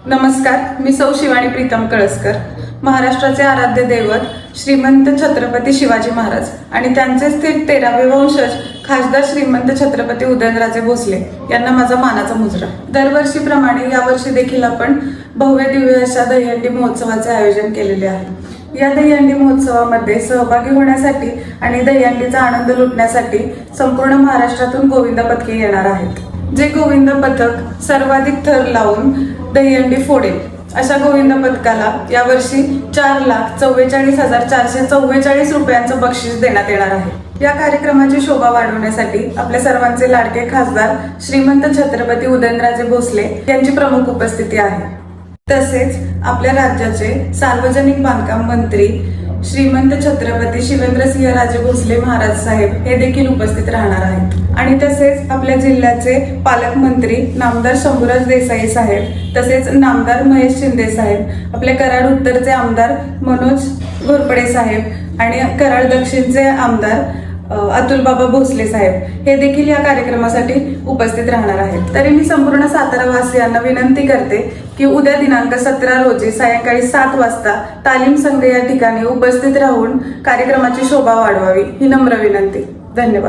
नमस्कार, मी सौ शिवानी प्रीतम कळसकर. महाराष्ट्राचे आराध्य दैवत श्रीमंत छत्रपती शिवाजी महाराज आणि त्यांचेच ते 13वे वंशज खासदार श्रीमंत छत्रपती उदयनराजे भोसले यांना माझा मानाचा मुजरा. दरवर्षीप्रमाणे यावर्षी देखील आपण भव्य दिव्य अशा दहीहंडी महोत्सवाचे आयोजन केलेले आहे. या दहीहंडी महोत्सवामध्ये सहभागी होण्यासाठी आणि दहीहंडीचा आनंद लुटण्यासाठी संपूर्ण महाराष्ट्रातून गोविंद पथके येणार आहेत. जे गोविंद पथक सर्वाधिक थर लावून दहीहंडी फोडेल अशा गोविंद पथकाला यावर्षी 4,44,444 रुपयांचं बक्षीस देण्यात येणार आहे. या कार्यक्रमाची शोभा वाढवण्यासाठी आपल्या सर्वांचे लाडके खासदार श्रीमंत छत्रपती उदयनराजे भोसले यांची प्रमुख उपस्थिती आहे. तसेच आपल्या राज्याचे सार्वजनिक बांधकाम मंत्री श्रीमंत छत्रपती शिवेंद्रसिंहराजे भोसले महाराज साहेब हे देखील उपस्थित राहणार आहेत. आणि तसेच आपल्या जिल्ह्याचे पालकमंत्री नामदार शंभूराज देसाई साहेब, तसेच नामदार महेश शिंदे साहेब, आपले कराड उत्तरचे आमदार मनोज घोरपडे साहेब आणि कराड दक्षिणचे आमदार अतुल बाबा भोसले साहेब हे देखील या कार्यक्रमासाठी उपस्थित राहणार आहेत. तरी मी संपूर्ण सातारा वासियांना विनंती करते की उद्या दिनांक 17 रोजी सायंकाळी 7 वाजता तालीम संघ या ठिकाणी उपस्थित राहून कार्यक्रमाची शोभा वाढवावी ही नम्र विनंती. धन्यवाद.